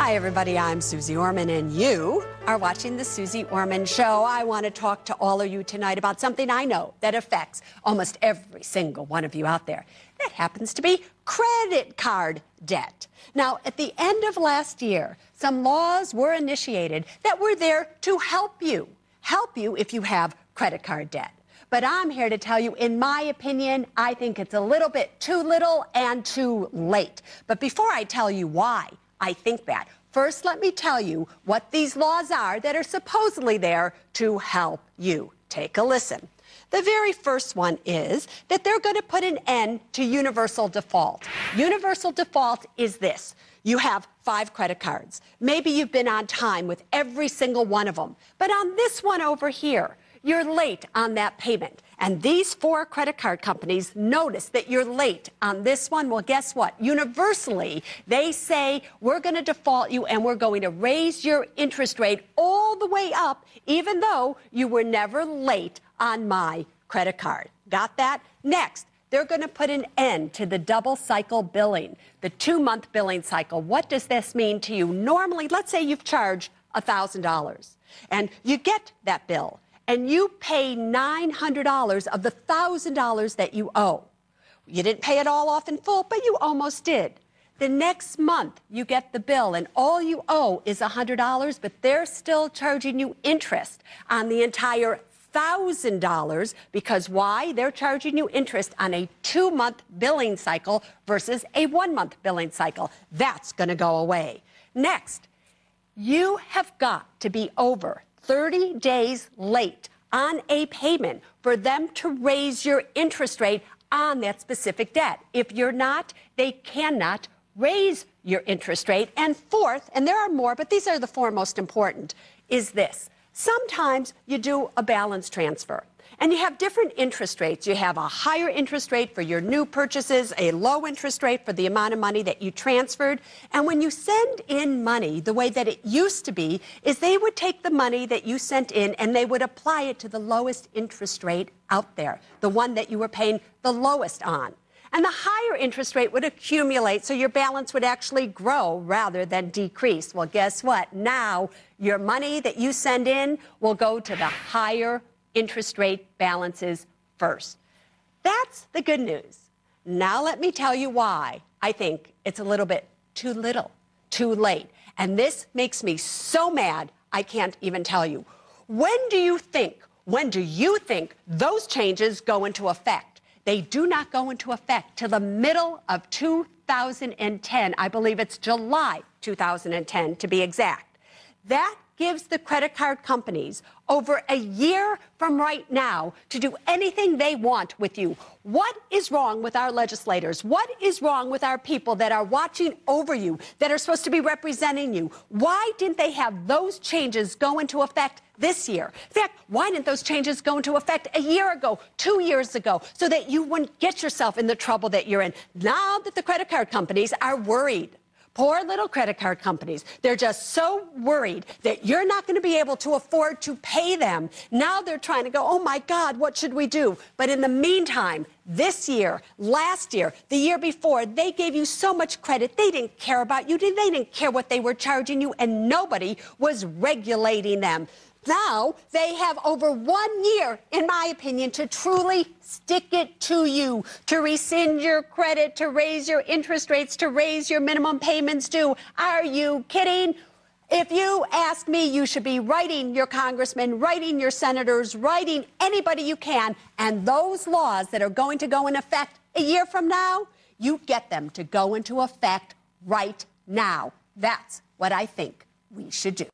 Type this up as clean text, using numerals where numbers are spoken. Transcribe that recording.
Hi, everybody. I'm Suze Orman, and you are watching The Suze Orman Show. I want to talk to all of you tonight about something I know that affects almost every single one of you out there. That happens to be credit card debt. Now, at the end of last year, some laws were initiated that were there to help you if you have credit card debt. But I'm here to tell you, in my opinion, I think it's a little bit too little and too late. But before I tell you why I think that, first let me tell you what these laws are that are supposedly there to help you. Take a listen. The very first one is that they're going to put an end to universal default. Universal default is this. You have 5 credit cards. Maybe you've been on time with every single one of them. But on this one over here, you're late on that payment. And these 4 credit card companies notice that you're late on this one. Well, guess what? Universally, they say, we're going to default you and we're going to raise your interest rate all the way up, even though you were never late on my credit card. Got that? Next, they're going to put an end to the double cycle billing, the 2-month billing cycle. What does this mean to you? Normally, let's say you've charged $1,000 and you get that bill, and you pay $900 of the $1,000 that you owe. You didn't pay it all off in full, but you almost did. The next month, you get the bill, and all you owe is $100, but they're still charging you interest on the entire $1,000 because why? They're charging you interest on a 2-month billing cycle versus a 1-month billing cycle. That's going to go away. Next, you have got to be over 30 days late on a payment for them to raise your interest rate on that specific debt. If you're not, they cannot raise your interest rate. And fourth, and there are more, but these are the 4 most important, is this. Sometimes you do a balance transfer, and you have different interest rates. You have a higher interest rate for your new purchases, a low interest rate for the amount of money that you transferred. And when you send in money, the way that it used to be is they would take the money that you sent in and they would apply it to the lowest interest rate out there, the one that you were paying the lowest on. And the higher interest rate would accumulate, so your balance would actually grow rather than decrease. Well, guess what? Now, your money that you send in will go to the higher interest rate balances first. That's the good news. Now let me tell you why I think it's a little bit too little, too late. And this makes me so mad, I can't even tell you. When do you think those changes go into effect? They do not go into effect till the middle of 2010. I believe it's July 2010 to be exact. That gives the credit card companies over a year from right now to do anything they want with you. What is wrong with our legislators? What is wrong with our people that are watching over you, that are supposed to be representing you? Why didn't they have those changes go into effect this year? In fact, why didn't those changes go into effect a year ago, 2 years ago, so that you wouldn't get yourself in the trouble that you're in? Now that the credit card companies are worried, poor little credit card companies, they're just so worried that you're not going to be able to afford to pay them. Now they're trying to go, oh my God, what should we do? But in the meantime, this year, last year, the year before, they gave you so much credit. They didn't care about you. They didn't care what they were charging you, and nobody was regulating them. Now they have over 1 year, in my opinion, to truly stick it to you, to rescind your credit, to raise your interest rates, to raise your minimum payments due. Are you kidding? If you ask me, you should be writing your congressmen, writing your senators, writing anybody you can. And those laws that are going to go in effect a year from now, you get them to go into effect right now. That's what I think we should do.